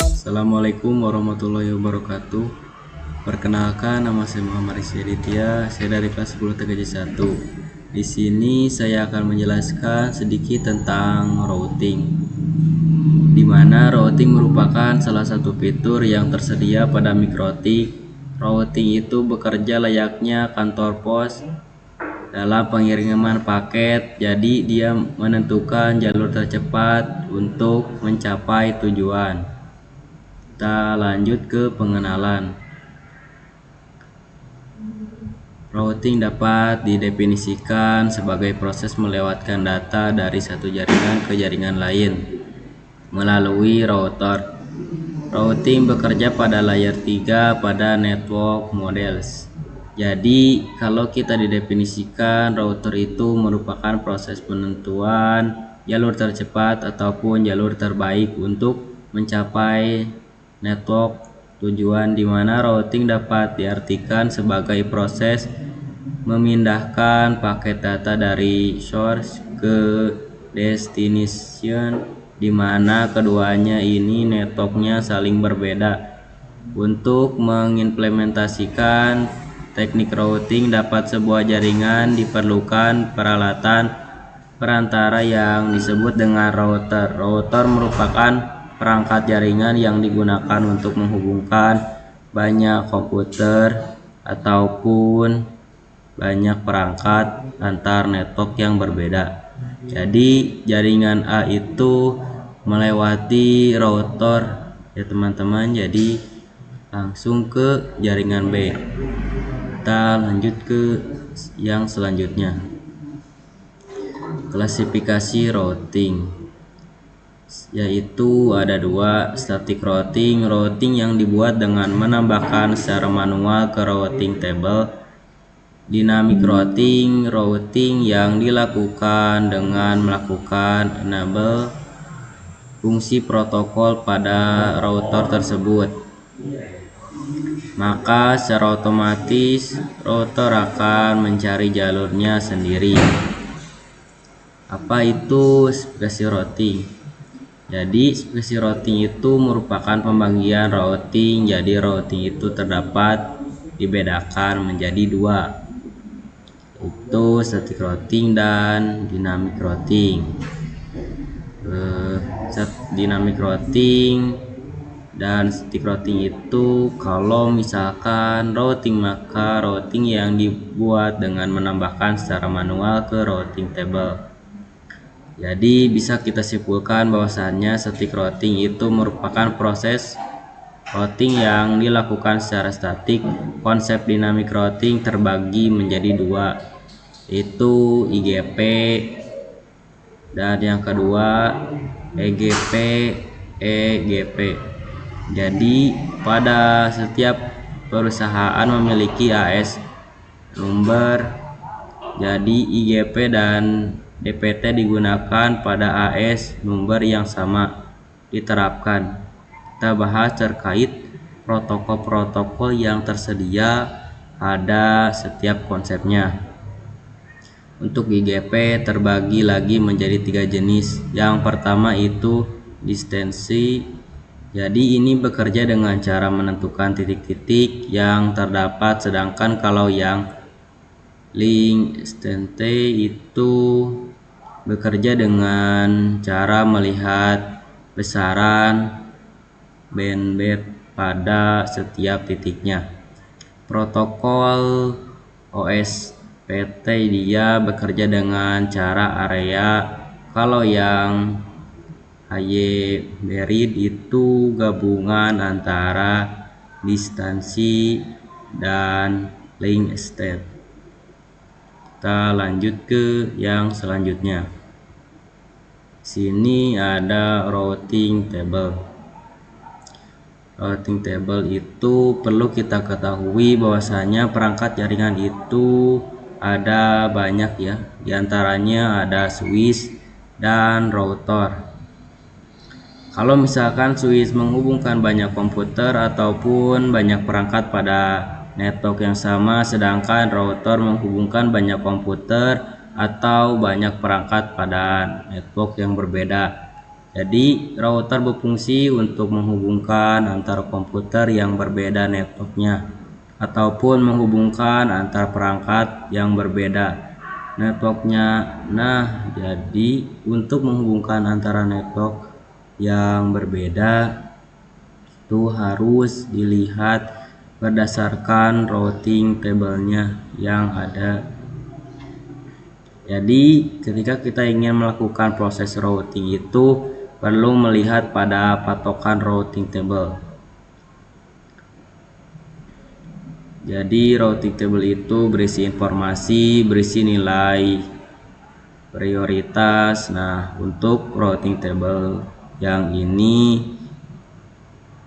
Assalamualaikum warahmatullahi wabarakatuh. Perkenalkan, nama saya Muhammad Rizky Aditya. Saya dari kelas 10 TKJ 1. Di sini saya akan menjelaskan sedikit tentang routing, di mana routing merupakan salah satu fitur yang tersedia pada mikrotik. Routing itu bekerja layaknya kantor pos dalam pengiriman paket, jadi dia menentukan jalur tercepat untuk mencapai tujuan. Kita lanjut ke pengenalan. Routing dapat didefinisikan sebagai proses melewatkan data dari satu jaringan ke jaringan lain melalui router. Routing bekerja pada layer 3 pada network models. Jadi kalau kita didefinisikan, router itu merupakan proses penentuan jalur tercepat ataupun jalur terbaik untuk mencapai network tujuan, di mana routing dapat diartikan sebagai proses memindahkan paket data dari source ke destination, di mana keduanya ini networknya saling berbeda. Untuk mengimplementasikan teknik routing dapat sebuah jaringan diperlukan peralatan perantara yang disebut dengan router. Router merupakan perangkat jaringan yang digunakan untuk menghubungkan banyak komputer ataupun banyak perangkat antar network yang berbeda. Jadi jaringan A itu melewati router ya teman-teman, jadi langsung ke jaringan B. Kita lanjut ke yang selanjutnya, klasifikasi routing, yaitu ada dua: static routing, routing yang dibuat dengan menambahkan secara manual ke routing table; dynamic routing, routing yang dilakukan dengan melakukan enable fungsi protokol pada router tersebut, maka secara otomatis router akan mencari jalurnya sendiri. Apa itu spesifikasi routing? Jadi spesifikasi routing itu merupakan pembagian routing. Jadi routing itu terdapat dibedakan menjadi dua, yaitu static routing dan dynamic routing. Dynamic routing dan static routing itu kalau misalkan routing, maka routing yang dibuat dengan menambahkan secara manual ke routing table. Jadi bisa kita simpulkan bahwasannya static routing itu merupakan proses routing yang dilakukan secara statik. Konsep dynamic routing terbagi menjadi dua, yaitu IGP dan yang kedua EGP. Jadi pada setiap perusahaan memiliki AS number, jadi IGP dan DPT digunakan pada AS number yang sama diterapkan. Kita bahas terkait protokol-protokol yang tersedia pada setiap konsepnya. Untuk IGP terbagi lagi menjadi tiga jenis. Yang pertama itu distansi. Jadi ini bekerja dengan cara menentukan titik-titik yang terdapat, sedangkan kalau yang link extente itu bekerja dengan cara melihat besaran bandwidth pada setiap titiknya. Protokol OSPT dia bekerja dengan cara area. Kalau yang Hybrid itu gabungan antara distansi dan link state. Kita lanjut ke yang selanjutnya. Sini ada routing table. Routing table itu perlu kita ketahui bahwasanya perangkat jaringan itu ada banyak ya. Di antaranya ada switch dan router. Kalau misalkan switch menghubungkan banyak komputer ataupun banyak perangkat pada network yang sama, sedangkan router menghubungkan banyak komputer atau banyak perangkat pada network yang berbeda. Jadi router berfungsi untuk menghubungkan antar komputer yang berbeda networknya ataupun menghubungkan antar perangkat yang berbeda networknya. Nah, jadi untuk menghubungkan antara network yang berbeda itu harus dilihat berdasarkan routing table-nya yang ada. Jadi ketika kita ingin melakukan proses routing itu perlu melihat pada patokan routing table. Jadi routing table itu berisi informasi, berisi nilai prioritas. Nah, untuk routing table yang ini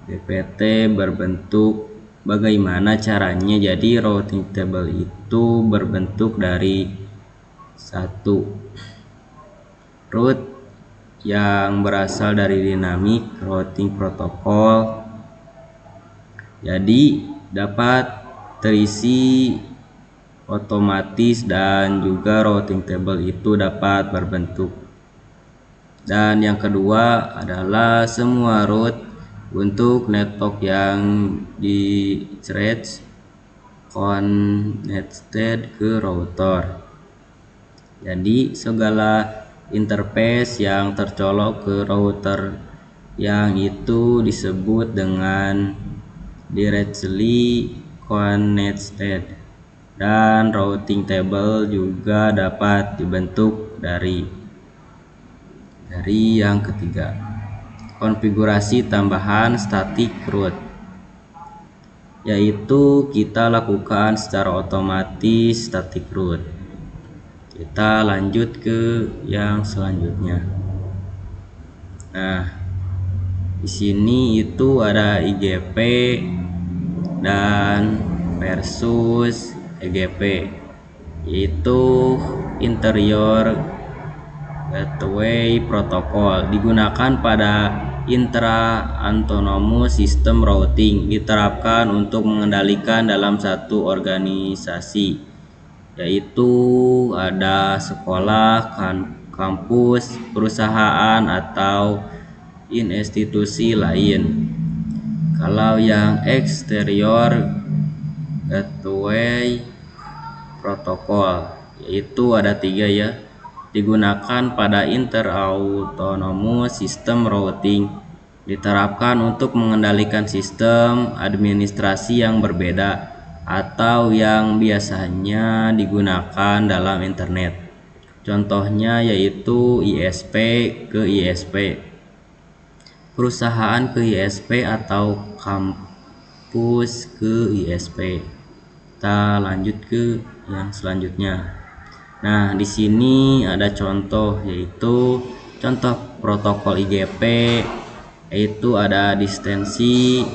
DPT berbentuk bagaimana caranya. Jadi routing table itu berbentuk dari satu root yang berasal dari dynamic routing protocol. Jadi dapat terisi otomatis dan juga routing table itu dapat berbentuk. Dan yang kedua adalah semua root untuk network yang di threads connected ke router. Jadi segala interface yang tercolok ke router yang itu disebut dengan directly connected. Dan routing table juga dapat dibentuk dari yang ketiga, konfigurasi tambahan static root, yaitu kita lakukan secara otomatis static root. Kita lanjut ke yang selanjutnya. Nah, di sini itu ada IGP dan versus EGP, yaitu interior gateway protocol, digunakan pada intra-autonomous system routing, diterapkan untuk mengendalikan dalam satu organisasi, yaitu ada sekolah, kampus, perusahaan, atau institusi lain. Kalau yang exterior gateway protocol, yaitu ada 3 ya, digunakan pada inter-autonomous system routing, diterapkan untuk mengendalikan sistem administrasi yang berbeda atau yang biasanya digunakan dalam internet. Contohnya yaitu ISP ke ISP, perusahaan ke ISP, atau kampus ke ISP. Kita lanjut ke yang selanjutnya. Nah, di sini ada contoh, yaitu contoh protokol IGP, yaitu ada distensi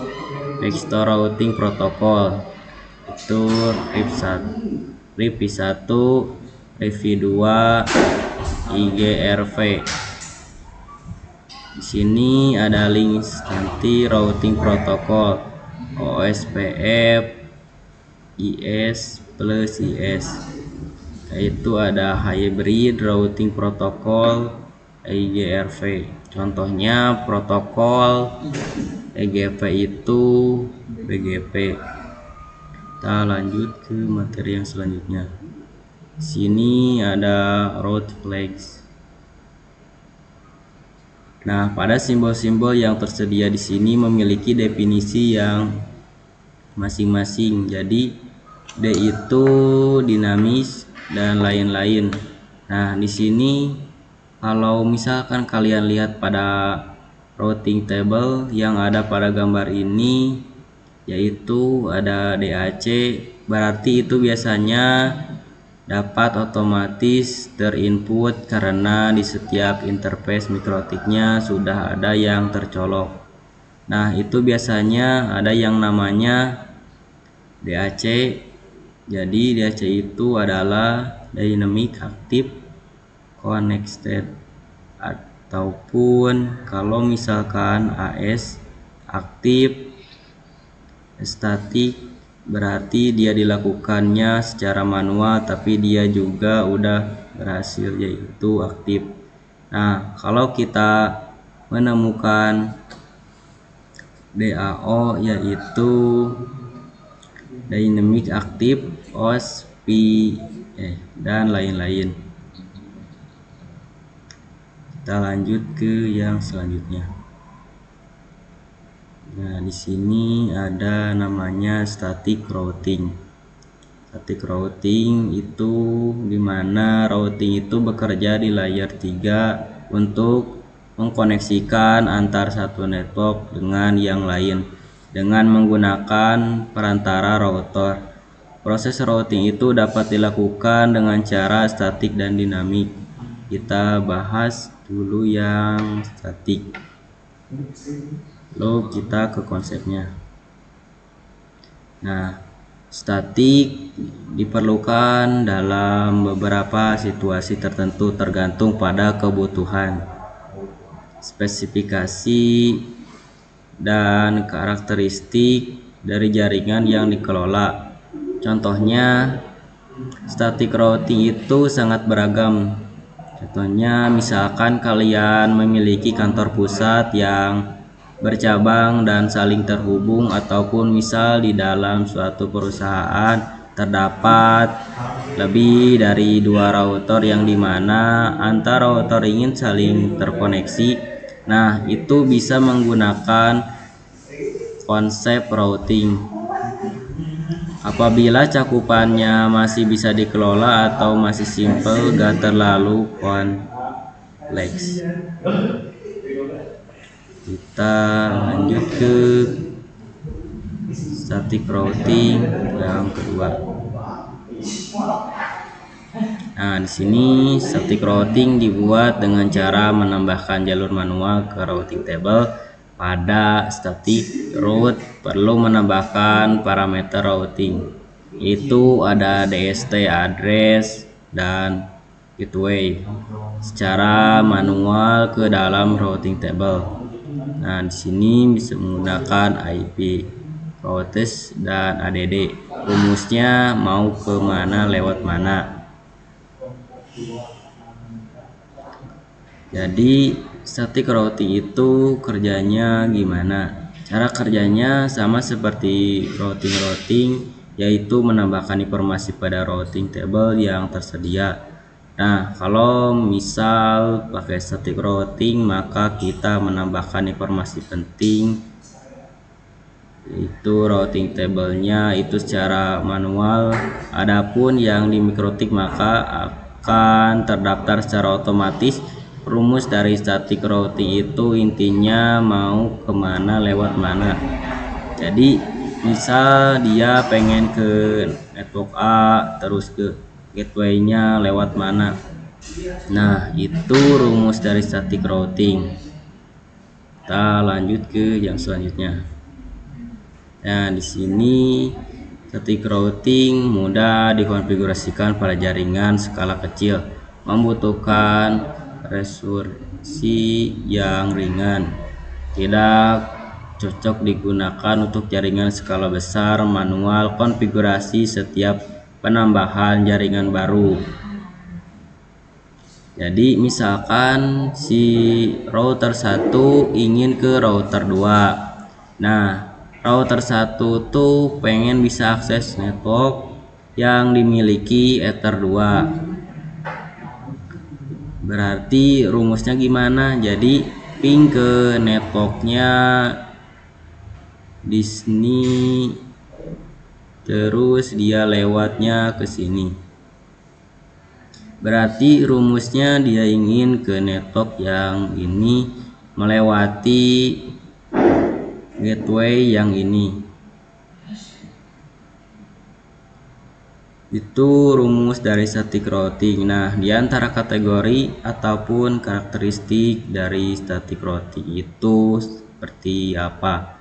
vector routing protocol, itu RIP1, RIP2, IGRV. Di sini ada link instansi routing protocol, OSPF, IS plus IS, yaitu ada hybrid routing protocol, IGRV. Contohnya protokol EGP itu BGP. Kita lanjut ke materi yang selanjutnya. Di sini ada route flags. Nah, pada simbol-simbol yang tersedia di sini memiliki definisi yang masing-masing. Jadi D itu dinamis dan lain-lain. Nah, di sini kalau misalkan kalian lihat pada routing table yang ada pada gambar ini, yaitu ada DAC, berarti itu biasanya dapat otomatis terinput karena di setiap interface mikrotiknya sudah ada yang tercolok. Nah, itu biasanya ada yang namanya DAC. Jadi DAC itu adalah dynamic active connected, ataupun kalau misalkan AS aktif statik, berarti dia dilakukannya secara manual, tapi dia juga udah berhasil yaitu aktif. Nah, kalau kita menemukan DAO yaitu dynamic active, OS, dan lain-lain. Kita lanjut ke yang selanjutnya. Nah, di sini ada namanya static routing. Static routing itu dimana routing itu bekerja di layer 3 untuk mengkoneksikan antar satu network dengan yang lain dengan menggunakan perantara router. Proses routing itu dapat dilakukan dengan cara statik dan dinamik. Kita bahas dulu yang statik, lalu kita ke konsepnya. Nah, statik diperlukan dalam beberapa situasi tertentu tergantung pada kebutuhan, spesifikasi, dan karakteristik dari jaringan yang dikelola. Contohnya, static routing itu sangat beragam. Contohnya, misalkan kalian memiliki kantor pusat yang bercabang dan saling terhubung, ataupun misal di dalam suatu perusahaan terdapat lebih dari 2 router yang dimana antar router ingin saling terkoneksi. Nah, itu bisa menggunakan konsep routing apabila cakupannya masih bisa dikelola atau masih simple, gak terlalu kompleks. Kita lanjut ke static routing yang kedua. Nah, di sini static routing dibuat dengan cara menambahkan jalur manual ke routing table. Pada static route perlu menambahkan parameter routing, itu ada DST address dan gateway secara manual ke dalam routing table. Nah, di sini bisa menggunakan IP, routes, dan ADD. Rumusnya mau ke mana lewat mana. Jadi static routing itu kerjanya gimana? Cara kerjanya sama seperti routing, yaitu menambahkan informasi pada routing table yang tersedia. Nah, kalau misal pakai static routing, maka kita menambahkan informasi penting, yaitu routing tablenya itu secara manual. Adapun yang di mikrotik maka akan terdaftar secara otomatis. Rumus dari static routing itu intinya mau kemana lewat mana. Jadi misal dia pengen ke network A terus ke gateway-nya lewat mana. Nah, itu rumus dari static routing. Kita lanjut ke yang selanjutnya. Nah, di sini static routing mudah dikonfigurasikan pada jaringan skala kecil, membutuhkan resolusi yang ringan, tidak cocok digunakan untuk jaringan skala besar. Manual konfigurasi setiap penambahan jaringan baru. Jadi misalkan si router 1 ingin ke router 2. Nah, router 1 tuh pengen bisa akses network yang dimiliki Ether 2. Berarti rumusnya gimana? Jadi ping ke networknya di sini, terus dia lewatnya ke sini. Berarti rumusnya dia ingin ke network yang ini melewati gateway yang ini. Itu rumus dari static routing. Nah, di antara kategori ataupun karakteristik dari static routing itu seperti apa?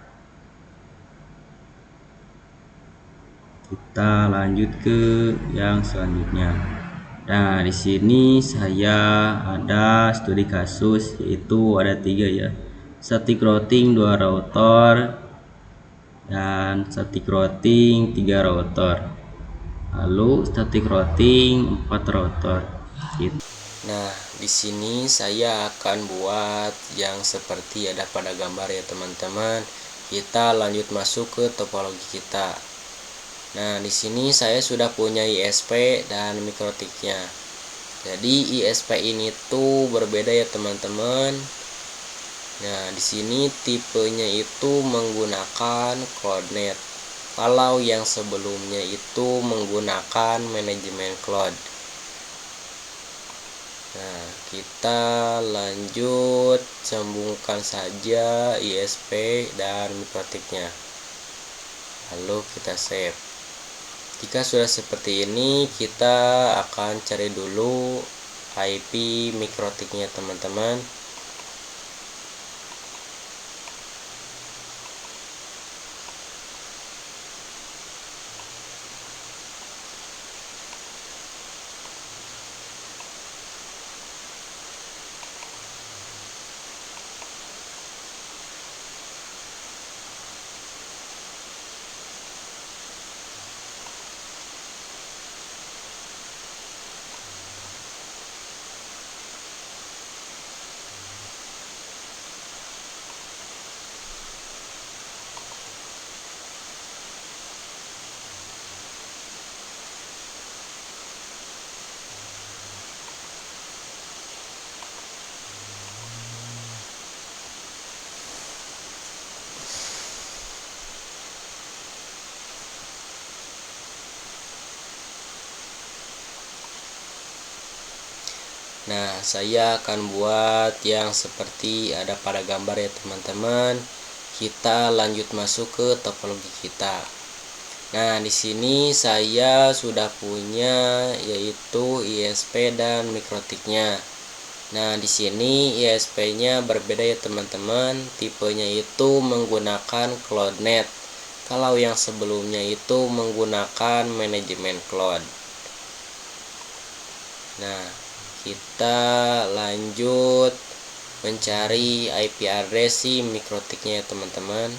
Kita lanjut ke yang selanjutnya. Nah, di sini saya ada studi kasus, yaitu ada 3 ya. Static routing 2 router dan static routing 3 router. Lalu static routing 4 router. Nah, di sini saya akan buat yang seperti ada pada gambar ya teman-teman. Kita lanjut masuk ke topologi kita. Nah, di sini saya sudah punya ISP dan mikrotiknya. Jadi ISP ini tuh berbeda ya teman-teman. Nah, di sini tipenya itu menggunakan CloudNet. Kalau yang sebelumnya itu menggunakan manajemen cloud. Nah, kita lanjut sambungkan saja ISP dan mikrotiknya. Lalu kita save. Jika sudah seperti ini, kita akan cari dulu IP mikrotiknya teman-teman. Nah, saya akan buat yang seperti ada pada gambar ya teman-teman. Kita lanjut masuk ke topologi kita. Nah, di sini saya sudah punya yaitu ISP dan mikrotiknya. Nah, di sini ISP-nya berbeda ya teman-teman. Tipenya itu menggunakan CloudNet. Kalau yang sebelumnya itu menggunakan manajemen cloud. Nah, kita lanjut mencari IP address si mikrotiknya ya teman-teman.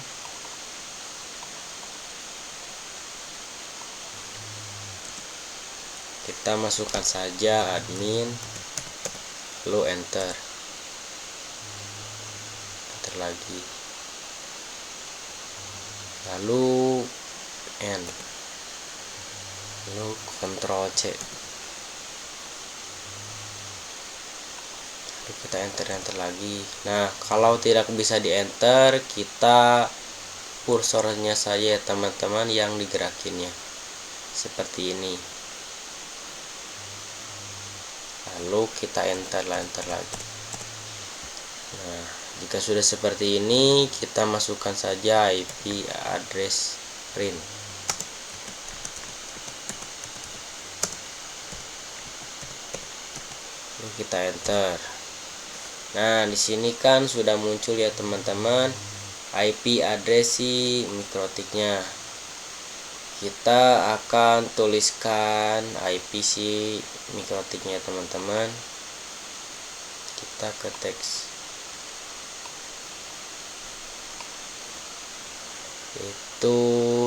Kita masukkan saja admin, lalu enter lagi, lalu N, lalu Ctrl C, lalu kita enter lagi. Nah, kalau tidak bisa di enter, kita kursornya saja teman-teman yang digerakinnya seperti ini, lalu kita enter lagi. Nah, jika sudah seperti ini, kita masukkan saja IP address print. Lalu kita enter. Nah, di sini kan sudah muncul ya teman-teman IP address si mikrotiknya. Kita akan tuliskan IP si mikrotiknya teman-teman. Kita ke teks, itu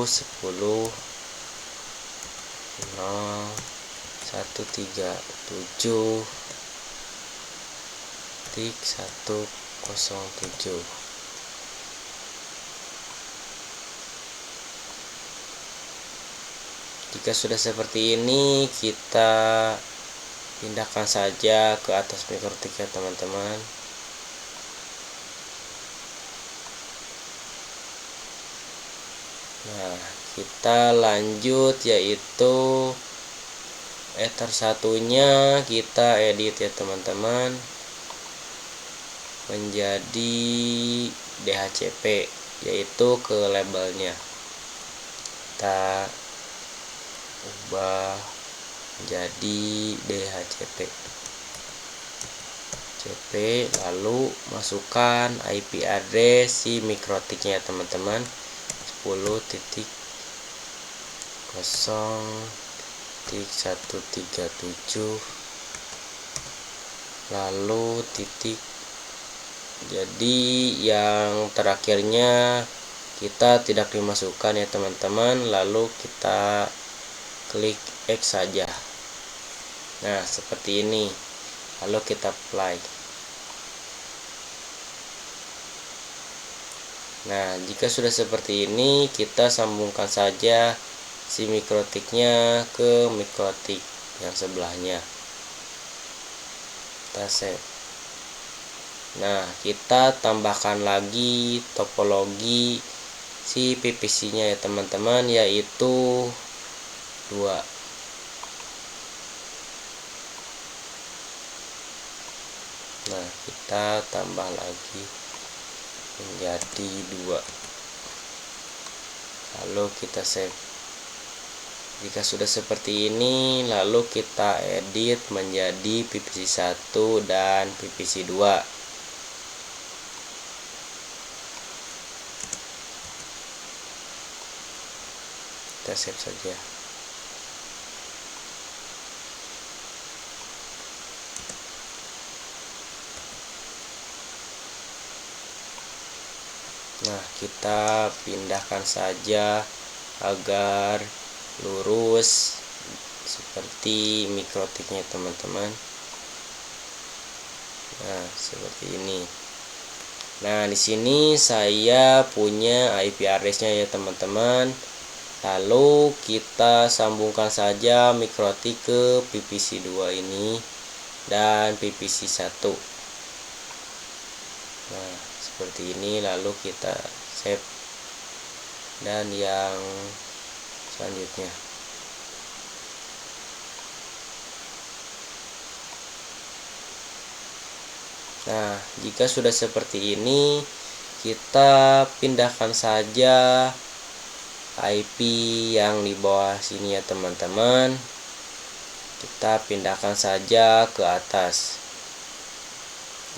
10.0137.107. Jika sudah seperti ini, kita pindahkan saja ke atas mikrotik ya teman-teman. Nah, kita lanjut yaitu ether satunya kita edit ya teman-teman menjadi DHCP, yaitu ke labelnya kita ubah menjadi DHCP, lalu masukkan IP address si mikrotiknya ya teman-teman, 10.0.137, lalu titik. Jadi yang terakhirnya kita tidak dimasukkan ya teman-teman, lalu kita klik X saja. Nah, seperti ini. Lalu kita apply. Nah, jika sudah seperti ini, kita sambungkan saja si mikrotiknya ke mikrotik yang sebelahnya. Kita save. Nah, kita tambahkan lagi topologi si PVC-nya ya teman-teman, yaitu 2. Nah, kita tambah lagi menjadi 2. Lalu kita save. Jika sudah seperti ini, lalu kita edit menjadi PVC 1 dan PVC 2. Kita save saja. Nah, kita pindahkan saja agar lurus seperti mikrotiknya teman-teman. Nah, seperti ini. Nah, di sini saya punya IP address-nya ya teman-teman. Lalu kita sambungkan saja mikrotik ke PVC 2 ini dan PVC 1. Nah, seperti ini. Lalu kita save. Dan yang selanjutnya. Nah, jika sudah seperti ini, kita pindahkan saja IP yang di bawah sini ya teman-teman. Kita pindahkan saja ke atas.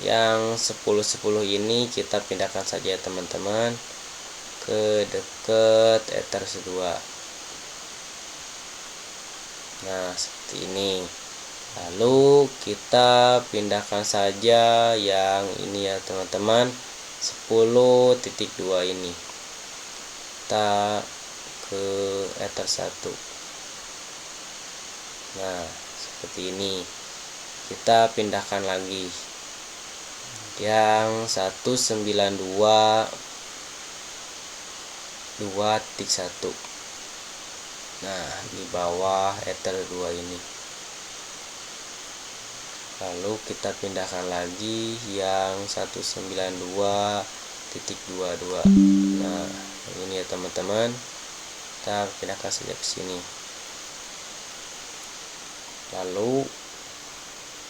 Yang 1010 ini kita pindahkan saja ya teman-teman ke dekat Ethers 2. Nah, seperti ini. Lalu kita pindahkan saja yang ini ya teman-teman, 10.2 ini. Kita ke Ether 1. Nah, seperti ini. Kita pindahkan lagi yang 192.2.1. Nah, di bawah Ether 2 ini. Lalu kita pindahkan lagi yang 192.22. Nah, ini ya teman-teman. Kita pindahkan saja ke sini. Lalu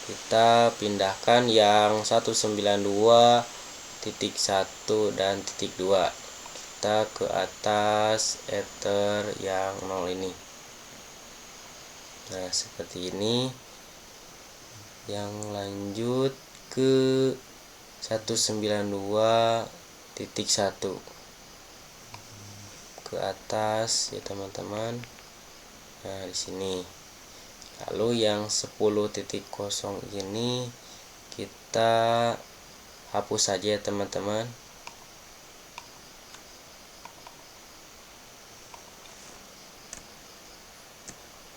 kita pindahkan yang 192.1 dan titik 2. Kita ke atas Ether yang 0 ini. Nah, seperti ini. Yang lanjut ke 192.1 ke atas ya teman-teman. Nah, di sini. Lalu yang 10.0 ini kita hapus saja ya teman-teman.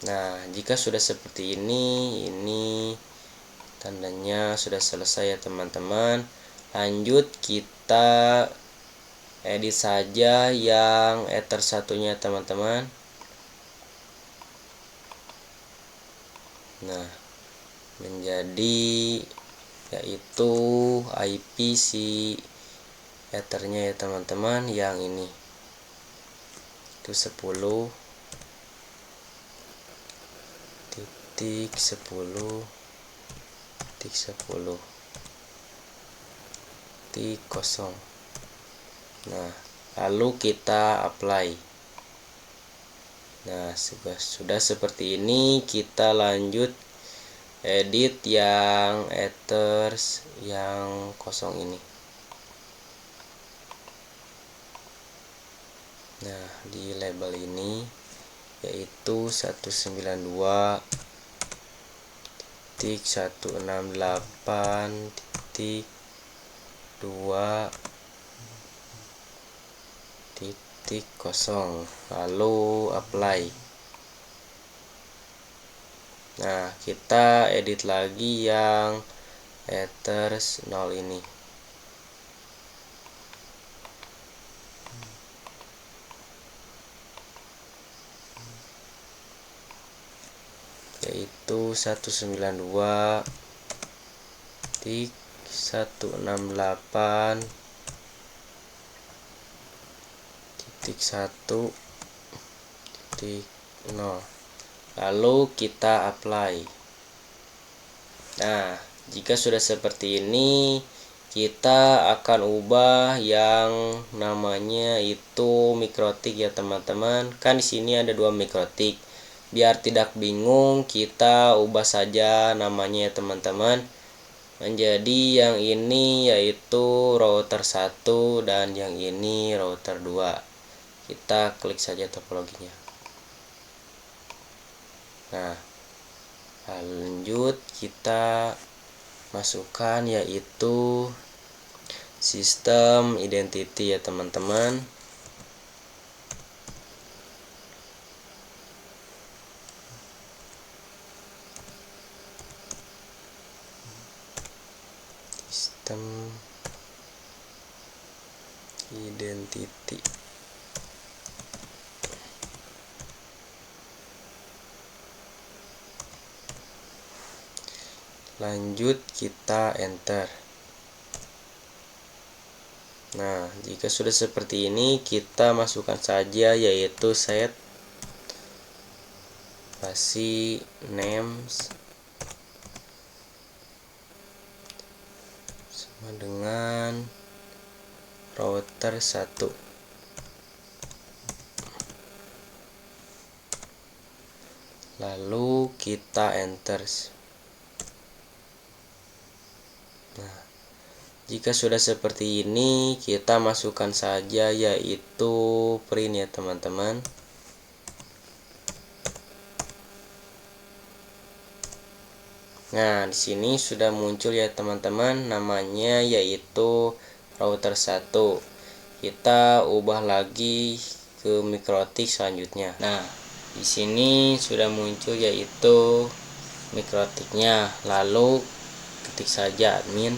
Nah, jika sudah seperti ini tandanya sudah selesai ya teman-teman. Lanjut kita edit saja yang Ether satunya teman-teman. Nah, menjadi yaitu IP si Ethernya ya teman-teman, yang ini itu 10.10 0. Nah, lalu kita apply. Nah, sudah seperti ini. Kita lanjut edit yang Ethers yang kosong ini. Nah, di label ini yaitu 192.168.2.0. lalu apply. Nah, kita edit lagi yang ethers 0 ini. Yaitu 192.168.1.0. Lalu kita apply. Nah, jika sudah seperti ini, kita akan ubah yang namanya itu mikrotik ya teman-teman. Kan di sini ada dua mikrotik. Biar tidak bingung, kita ubah saja namanya ya teman-teman. Menjadi yang ini yaitu router 1 dan yang ini router 2. Kita klik saja topologinya. Nah, lanjut kita masukkan yaitu sistem identity ya teman-teman. Sistem identity. Lanjut kita enter. Nah, jika sudah seperti ini, kita masukkan saja yaitu set spasi names sama dengan router 1. Lalu kita enter. Nah, jika sudah seperti ini, kita masukkan saja yaitu print ya teman-teman. Nah, di sini sudah muncul ya teman-teman, namanya yaitu router 1. Kita ubah lagi ke mikrotik selanjutnya. Nah, di sini sudah muncul yaitu mikrotiknya. Lalu ketik saja admin.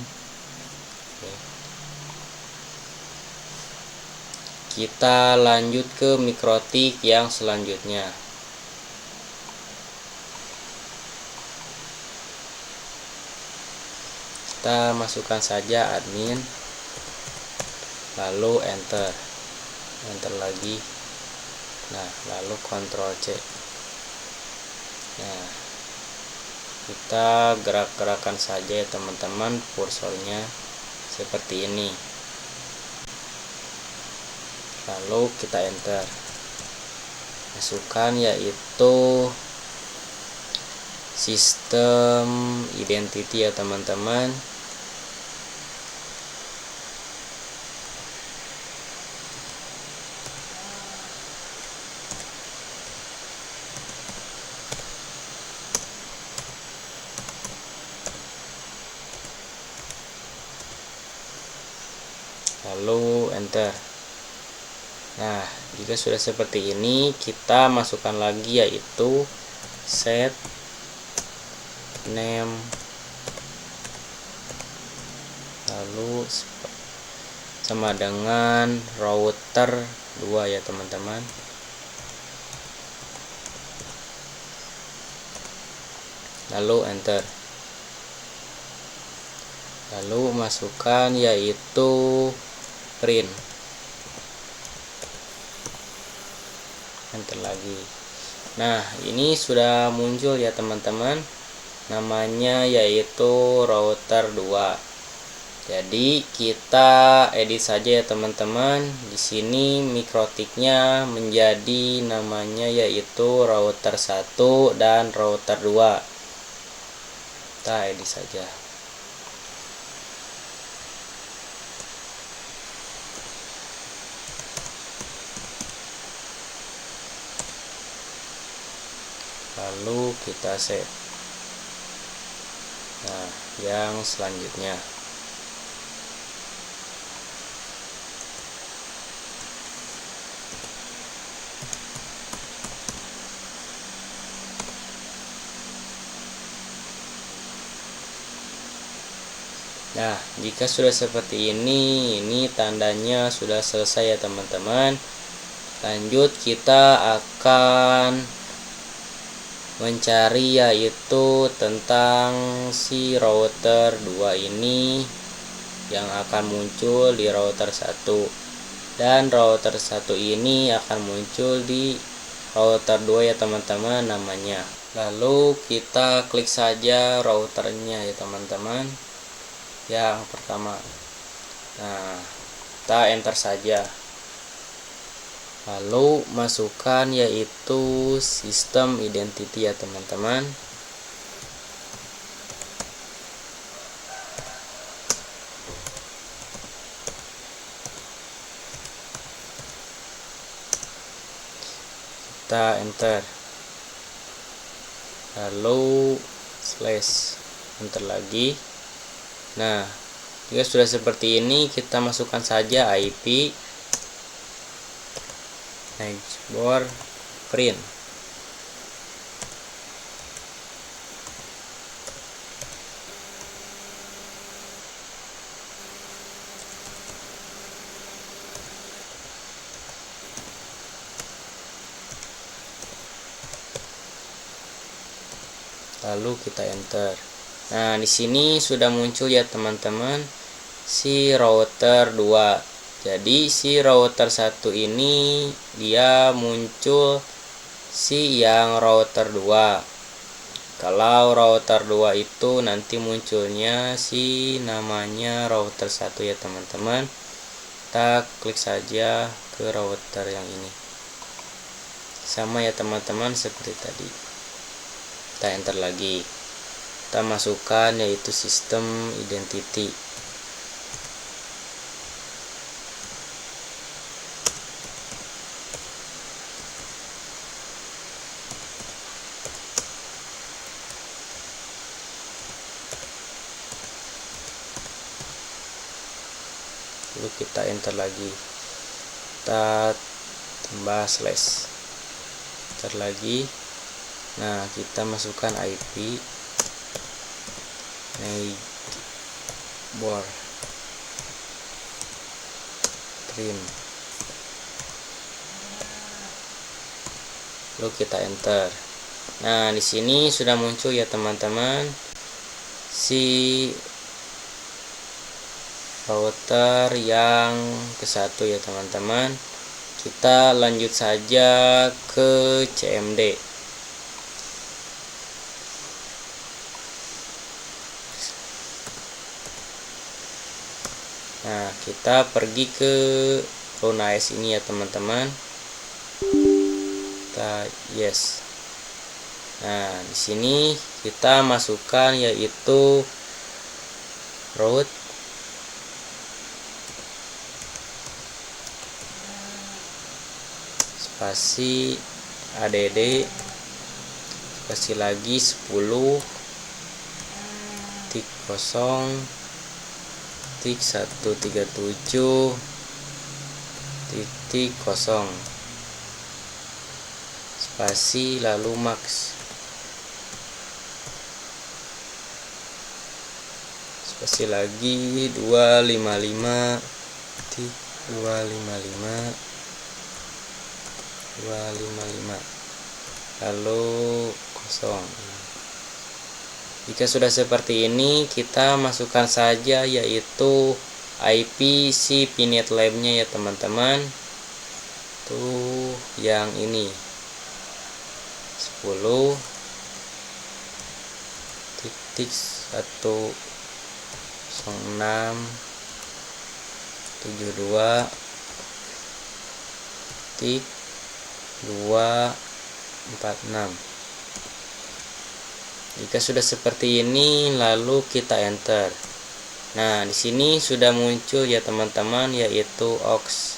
Kita lanjut ke mikrotik yang selanjutnya. Kita masukkan saja admin, lalu enter lagi. Nah, lalu Ctrl C. Nah, kita gerak-gerakan saja ya teman-teman kursornya seperti ini. Lalu kita enter. Masukkan yaitu sistem identity ya teman-teman. Lalu enter. Nah, jika sudah seperti ini, kita masukkan lagi yaitu set name, lalu sama dengan router 2 ya teman-teman. Lalu enter. Lalu masukkan yaitu print. Enter lagi. Nah, ini sudah muncul ya teman-teman, namanya yaitu router 2. Jadi kita edit saja ya teman-teman. Di sini mikrotiknya menjadi namanya yaitu router 1 dan router 2. Kita edit saja. Lalu kita save. Nah, yang selanjutnya Nah, jika sudah seperti ini tandanya sudah selesai ya teman-teman. Lanjut kita akan mencari yaitu tentang si router 2 ini yang akan muncul di router 1, dan router 1 ini akan muncul di router 2 ya teman-teman namanya. Lalu kita klik saja routernya ya teman-teman, yang pertama. Nah, kita enter saja, lalu masukkan yaitu sistem identity ya teman-teman. Kita enter, lalu slash, enter lagi. Nah, jika sudah seperti ini kita masukkan saja IP, export, print. Lalu kita enter. Nah, di sini sudah muncul ya teman-teman si router 2. Jadi si router 1 ini dia muncul si yang router 2. Kalau router 2 itu nanti munculnya si namanya router 1 ya teman-teman. Kita klik saja ke router yang ini. Sama ya teman-teman seperti tadi. Kita enter lagi. Kita masukkan yaitu sistem identity. Lalu kita enter lagi, kita tambah slash, enter lagi. Nah, kita masukkan IP, neighbor, trim, lalu kita enter. Nah, di sini sudah muncul ya teman-teman si router yang ke-1 ya teman-teman. Kita lanjut saja ke CMD. Nah, kita pergi ke Runais ini ya teman-teman. Kita yes. Nah, di sini kita masukkan yaitu root spasi add spasi lagi 10 tik 0 tik 137 titik 0 spasi lalu max spasi lagi 255 tik 255 lalu 0. Jika sudah seperti ini, kita masukkan saja yaitu IP si Pinet Lab-nya ya teman-teman. Tuh yang ini 10 titik 106 72 titik 246. Jika sudah seperti ini, lalu kita enter. Nah, di sini sudah muncul ya teman-teman yaitu aux.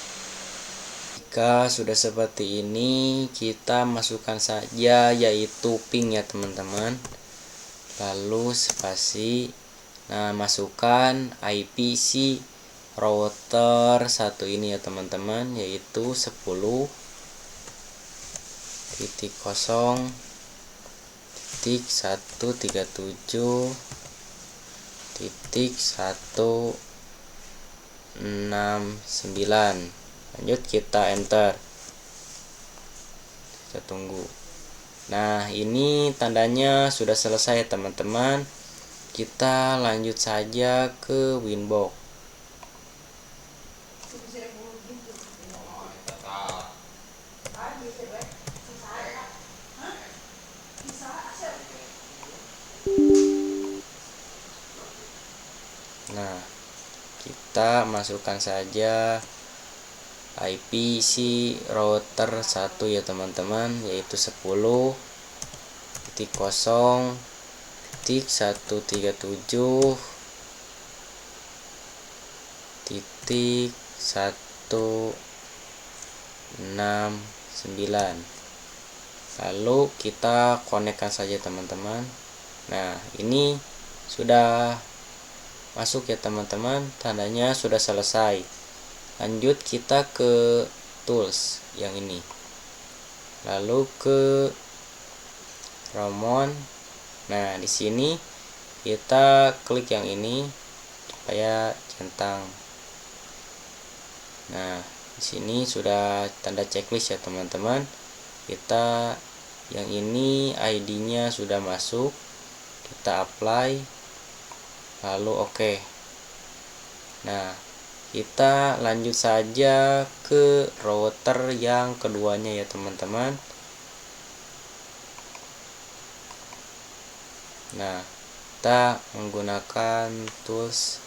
Jika sudah seperti ini, kita masukkan saja yaitu ping ya teman-teman. Lalu spasi. Nah, masukkan IP si router 1 ini ya teman-teman, yaitu 10.0 titik 137 Lanjut kita enter, kita tunggu. Nah, ini tandanya sudah selesai teman-teman. Kita lanjut saja ke Winbox. Nah, kita masukkan saja IP si router 1 ya teman-teman, yaitu 10.10.137.169. Lalu kita konekkan saja teman-teman. Nah, ini sudah masuk ya teman-teman, tandanya sudah selesai. Lanjut kita ke tools yang ini, lalu ke Ramon. Nah, di sini kita klik yang ini supaya centang. Nah, di sini sudah tanda checklist ya teman-teman. Kita yang ini ID-nya sudah masuk, kita apply, lalu oke. Nah, kita lanjut saja ke router yang keduanya ya teman-teman. Nah, kita menggunakan tools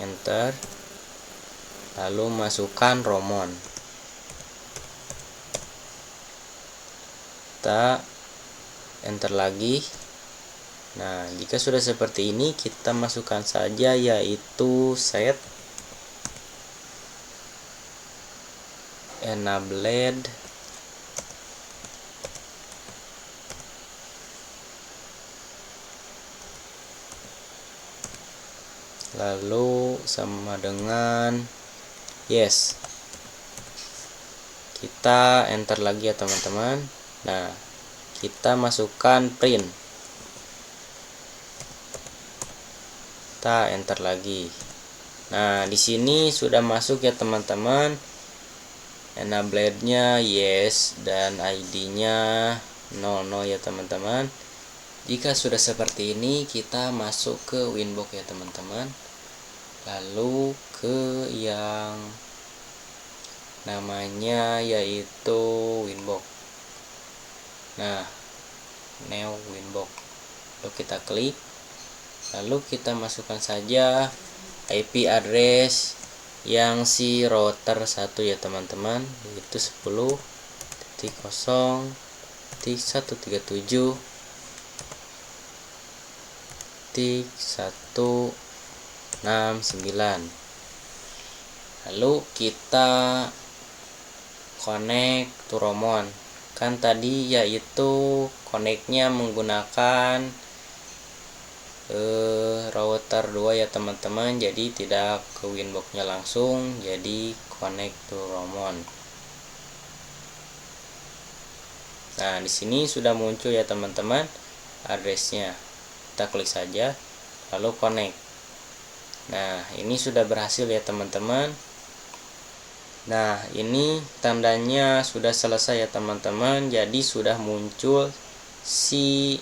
enter, lalu masukkan Romon. Kita enter lagi. Nah, jika sudah seperti ini, kita masukkan saja yaitu set enabled lalu sama dengan yes. Kita enter lagi ya teman-teman. Nah, kita masukkan print, kita enter lagi. Nah, di sini sudah masuk ya teman-teman. Enablednya yes dan ID-nya 00 ya teman-teman. Jika sudah seperti ini, kita masuk ke Winbox ya teman-teman. Lalu ke yang namanya yaitu Winbox. Nah, new Winbox. Lalu kita klik, lalu kita masukkan saja IP address yang si router 1 ya teman-teman, yaitu 10.0.169. Lalu kita connect to Romon. Kan tadi yaitu connect-nya menggunakan router 2 ya teman-teman, jadi tidak ke Winbox-nya langsung, jadi connect to Romon. Nah, di sini sudah muncul ya teman-teman addressnya. Kita klik saja lalu connect. Nah, ini sudah berhasil ya teman-teman. Nah, ini tandanya sudah selesai ya teman-teman. Jadi sudah muncul si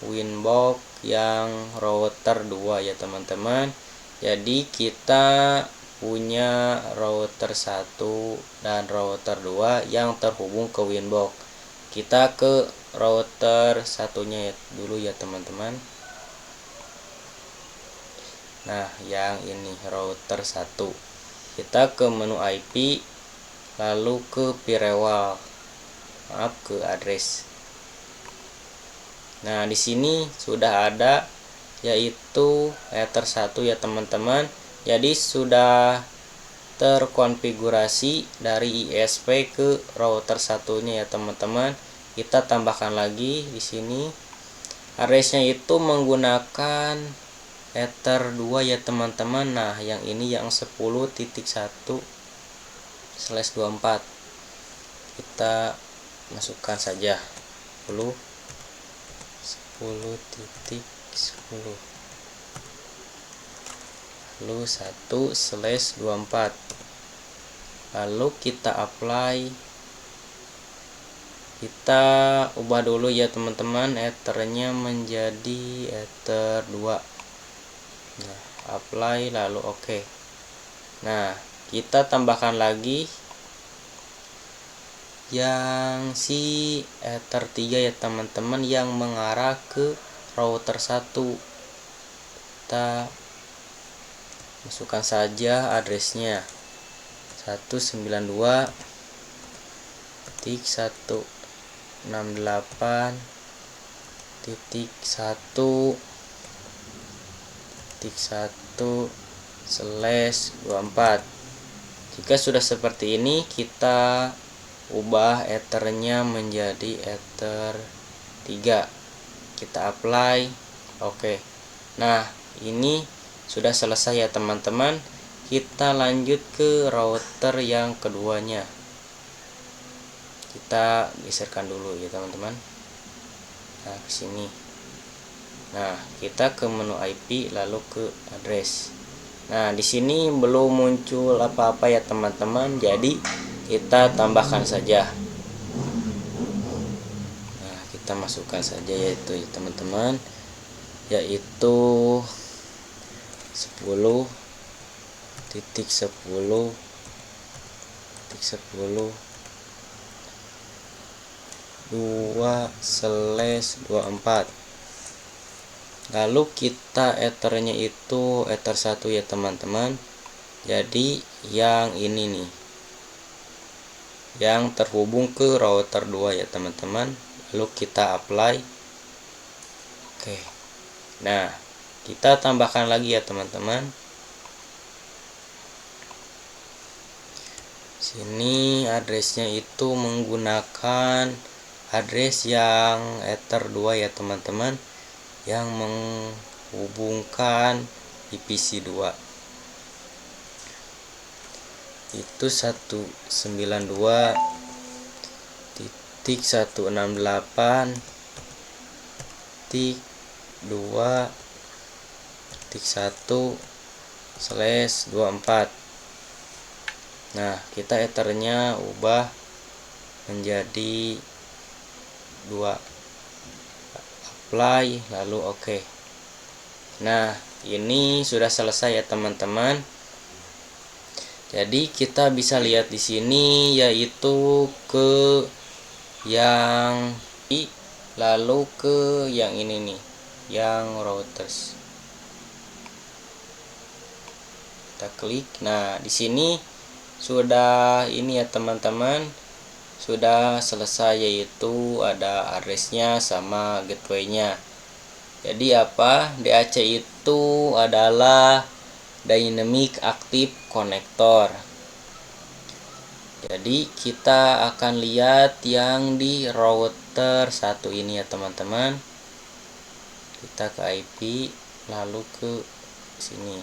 Winbox yang router 2 ya teman-teman. Jadi kita punya router 1 dan router 2 yang terhubung ke Winbox. Kita ke router satunya dulu ya teman-teman. Nah, yang ini router 1. Kita ke menu IP, lalu ke firewall, ke address. Nah, di sini sudah ada yaitu router 1 ya teman-teman. Jadi sudah terkonfigurasi dari ISP ke router satunya ya teman-teman. Kita tambahkan lagi di sini. Addressnya itu menggunakan Ether 2 ya teman-teman. Nah, yang ini yang 10.1/24. Kita masukkan saja 10.10 lalu 1/24. Lalu kita apply, kita ubah dulu ya teman-teman ethernya menjadi ether 2. Nah, apply lalu oke. Nah, kita tambahkan lagi yang si ether 3 ya teman-teman, yang mengarah ke router 1. Kita masukkan saja addressnya 192.168.1/24. Jika sudah seperti ini, kita ubah ethernya menjadi ether 3. Kita apply oke. Nah, ini sudah selesai ya teman-teman. Kita lanjut ke router yang keduanya. Kita geserkan dulu ya teman-teman. Nah, ke sini. Nah, kita ke menu IP lalu ke address. Nah, di sini belum muncul apa-apa ya teman-teman. Jadi kita tambahkan saja. Nah, kita masukkan saja yaitu ya teman-teman, yaitu 10.10.2/24. Lalu kita ethernya itu ether 1 ya teman-teman. Jadi yang ini nih, yang terhubung ke router 2 ya teman-teman. Lalu kita apply oke. Nah, kita tambahkan lagi ya teman-teman. Sini addressnya itu menggunakan address yang ether 2 ya teman-teman, yang menghubungkan IPC 2 itu 192.168.1/24. Nah, kita ethernya ubah menjadi 2. Apply lalu oke. Nah, ini sudah selesai ya teman-teman. Jadi kita bisa lihat di sini yaitu ke yang lalu ke yang ini nih, yang routers. Kita klik. Nah, di sini sudah ini ya teman-teman, sudah selesai, yaitu ada addressnya sama gateway-nya. Jadi apa? DAC itu adalah Dynamic Active Connector. Jadi kita akan lihat yang di router 1 ini ya teman-teman. Kita ke IP lalu ke sini.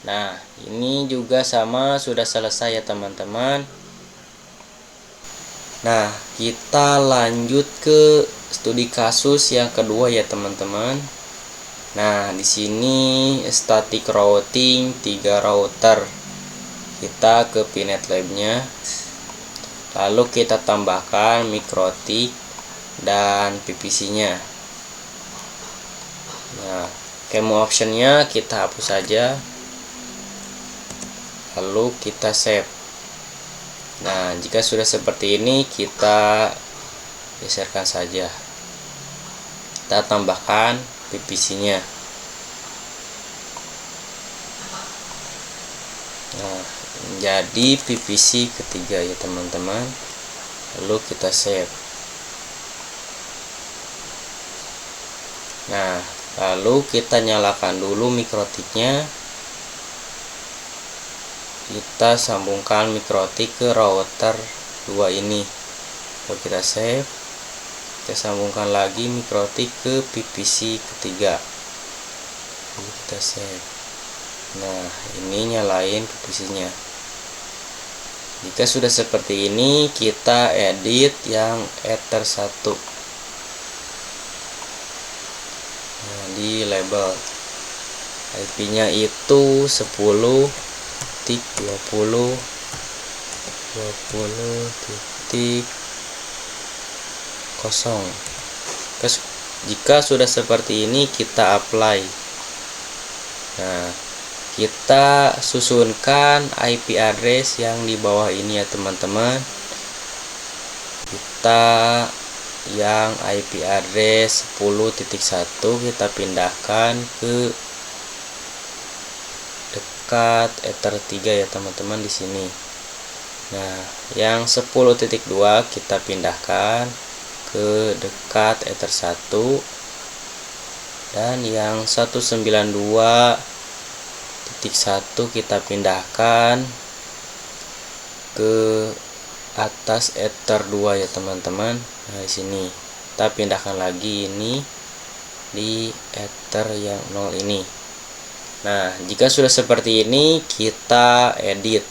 Nah, ini juga sama, sudah selesai ya teman-teman. Nah, kita lanjut ke studi kasus yang kedua ya teman-teman. Nah, di sini static routing 3 router. Kita ke Pinet Lab-nya. Lalu kita tambahkan mikrotik dan PVC-nya. Nah, kemo option-nya kita hapus saja. Lalu kita save. Nah, jika sudah seperti ini, kita geserkan saja. Kita tambahkan PVC-nya. Nah, menjadi PVC ketiga ya teman-teman. Lalu kita save. Nah, lalu kita nyalakan dulu mikrotiknya. Kita sambungkan mikrotik ke router 2 ini. Lalu kita save. Kita sambungkan lagi mikrotik ke PVC ketiga. Lalu kita save. Nah, ini nyalain PVC-nya. Jika sudah seperti ini, kita edit yang ether 1. di label. IP-nya itu 10.20.20.0. Jika sudah seperti ini, kita apply. Nah, kita susunkan IP address yang di bawah ini ya teman-teman. Kita yang IP address 10.1 kita pindahkan ke dekat Ether 3 ya teman-teman di sini. Nah, yang 10.2 kita pindahkan ke dekat Ether 1, dan yang 192.1 kita pindahkan ke atas Ether 2 ya teman-teman. Nah, di sini kita pindahkan lagi ini di Ether yang 0 ini. Nah, jika sudah seperti ini, kita edit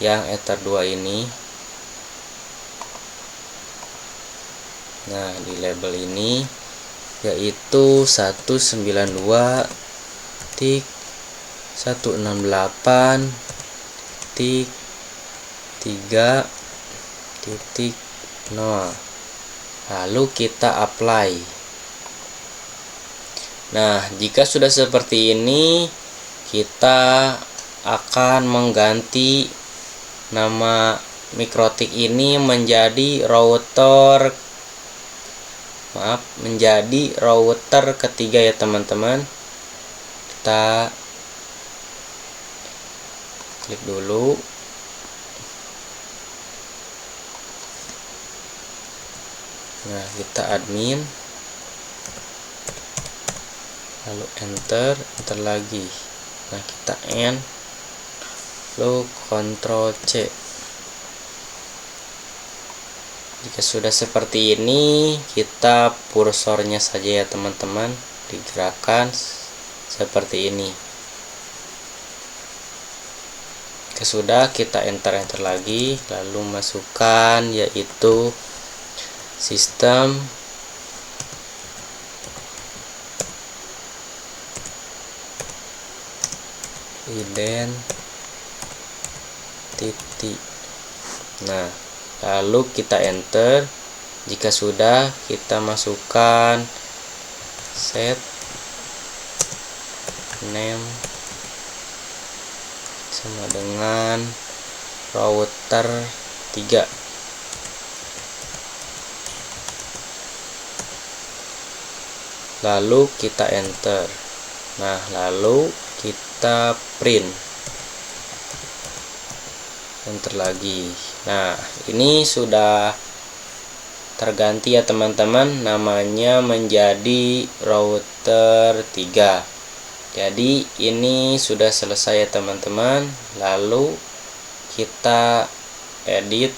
yang Ether 2 ini. Nah, di label ini yaitu 192.168.3.0. Lalu kita apply. Nah, jika sudah seperti ini, kita akan mengganti nama Mikrotik ini menjadi router ketiga ya teman-teman. Kita klik dulu. Nah, kita admin, lalu enter lagi. Nah, kita end, lalu Ctrl C. Jika sudah seperti ini, kita kursornya saja ya teman-teman, digerakkan seperti ini. Jika sudah, kita enter lagi, lalu masukkan yaitu sistem identity. Nah, lalu kita enter. Jika sudah, kita masukkan set name sama dengan router 3. Lalu kita enter. Nah, lalu kita print, enter lagi. Nah, ini sudah terganti ya teman-teman, namanya menjadi router 3. Jadi ini sudah selesai ya teman-teman. Lalu kita edit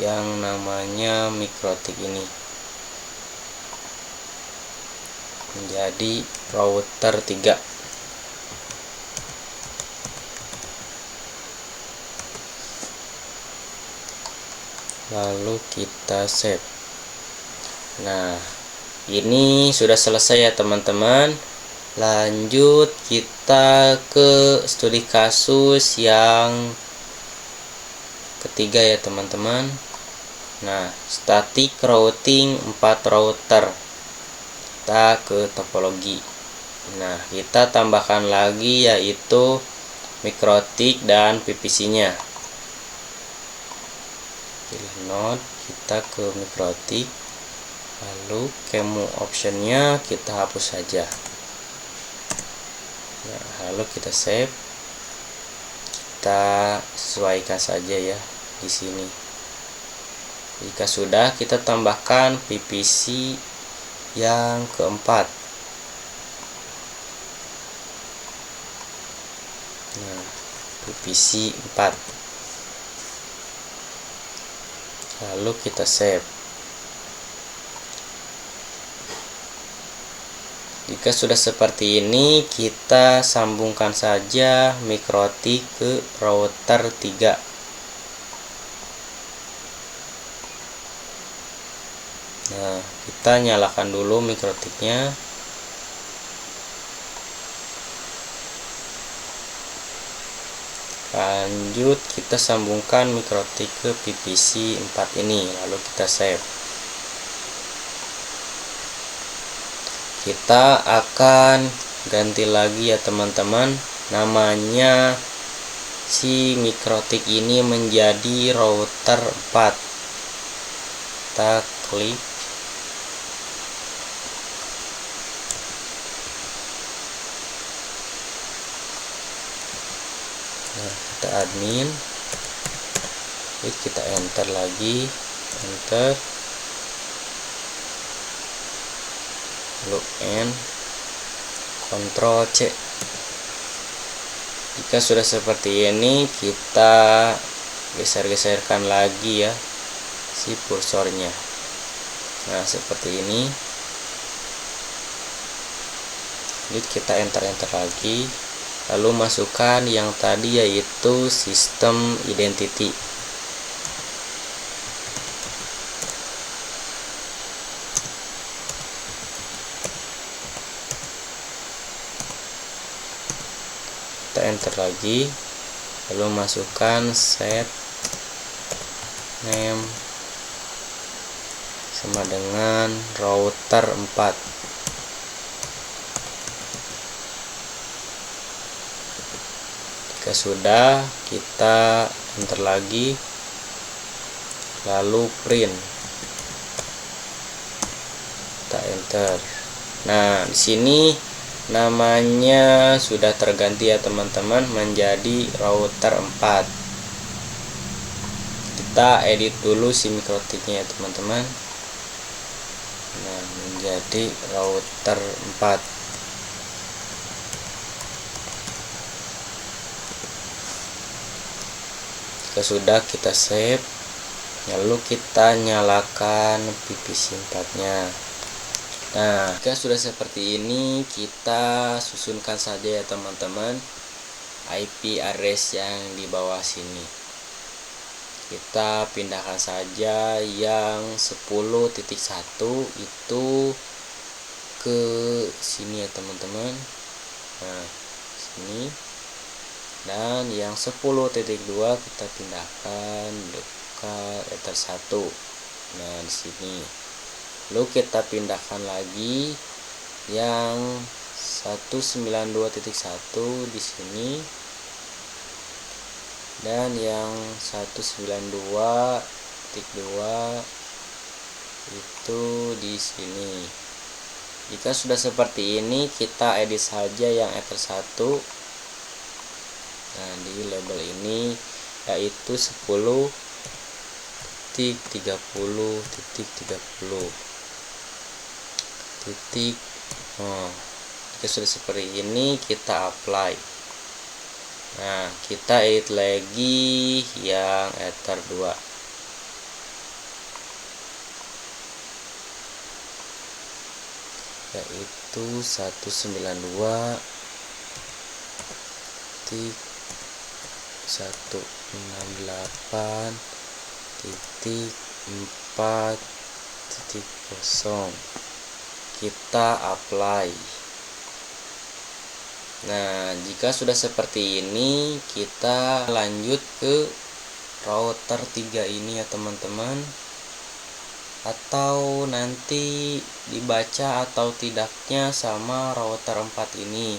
yang namanya Mikrotik ini menjadi router 3. Lalu kita save. Nah, ini sudah selesai ya teman-teman. Lanjut kita ke studi kasus yang ketiga ya teman-teman. Nah, static routing 4 router. Kita ke topologi. Nah, kita tambahkan lagi yaitu Mikrotik dan PVC-nya. Pilih node, kita ke Mikrotik, lalu kemu optionnya kita hapus saja. Nah, lalu kita save, kita sesuaikan saja ya di sini. Jika sudah, kita tambahkan PVC yang keempat. Nah, PVC 4. Lalu kita save. Jika sudah seperti ini, kita sambungkan saja Mikrotik ke router 3. Nah, kita nyalakan dulu Mikrotiknya. Lanjut kita sambungkan mikrotik ke PVC 4 ini, lalu kita save. Kita akan ganti lagi ya teman-teman, namanya si mikrotik ini menjadi router 4. Kita klik, nah kita admin, kita enter lagi, enter, login, Ctrl C. Jika sudah seperti ini, kita geser-geserkan lagi ya si kursornya. Nah seperti ini. Lanjut kita enter lagi, lalu masukkan yang tadi yaitu sistem identity. Kita enter lagi, lalu masukkan set name sama dengan router 4. Jika sudah, kita enter lagi, lalu print, kita enter. Nah di sini namanya sudah terganti ya teman-teman, menjadi router 4. Kita edit dulu si mikrotiknya ya teman-teman. Nah menjadi router 4. Jika sudah, kita save, lalu kita nyalakan PVC 4 nya. Nah jika sudah seperti ini, kita susunkan saja ya teman-teman IP address yang di bawah sini. Kita pindahkan saja yang 10.1 itu ke sini ya teman-teman. Nah sini, dan yang 10.2 kita pindahkan ke ether 1. Nah di sini. Lalu kita pindahkan lagi yang 192.1 di sini, dan yang 192.2 itu di sini. Jika sudah seperti ini, kita edit saja yang ether 1. Nah di label ini yaitu 10.30.30. Jika sudah seperti ini, kita apply. Nah kita edit lagi yang ether 2. Yaitu 192.168.4.0. kita apply. Nah jika sudah seperti ini, kita lanjut ke router 3 ini ya teman-teman, atau nanti dibaca atau tidaknya sama router 4 ini.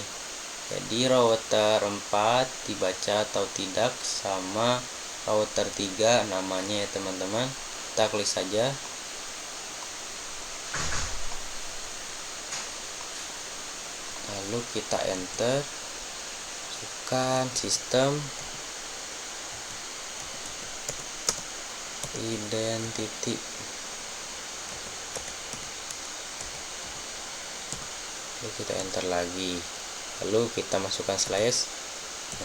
Jadi router 4 dibaca atau tidak sama router 3 namanya ya teman-teman. Kita klik saja. Lalu kita enter, masukkan sistem identity. Lalu kita enter lagi, lalu kita masukkan slash,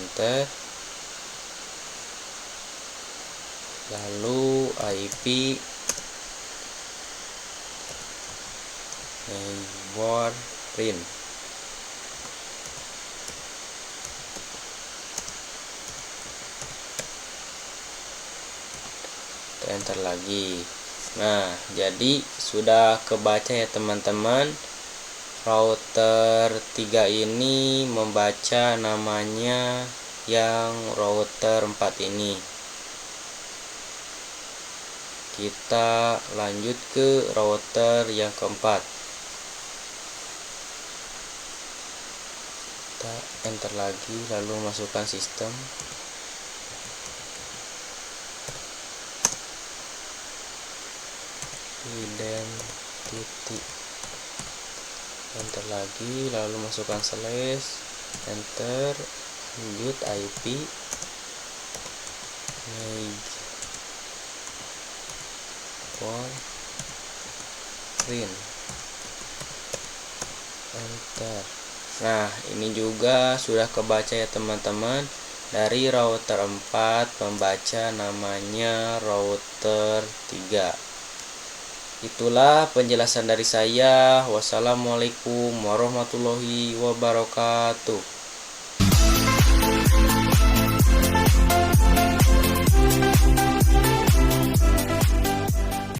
enter, lalu IP neighbor print. Enter lagi. Nah jadi sudah kebaca ya teman-teman, router 3 ini membaca namanya yang router 4 ini. Kita lanjut ke router yang keempat. Kita enter lagi, lalu masukkan sistem. Identity, enter lagi, lalu masukkan slash, enter, lanjut IP, print, enter. Nah, ini juga sudah kebaca ya teman-teman. Dari router 4 membaca namanya router 3. Itulah penjelasan dari saya. Wassalamualaikum warahmatullahi wabarakatuh.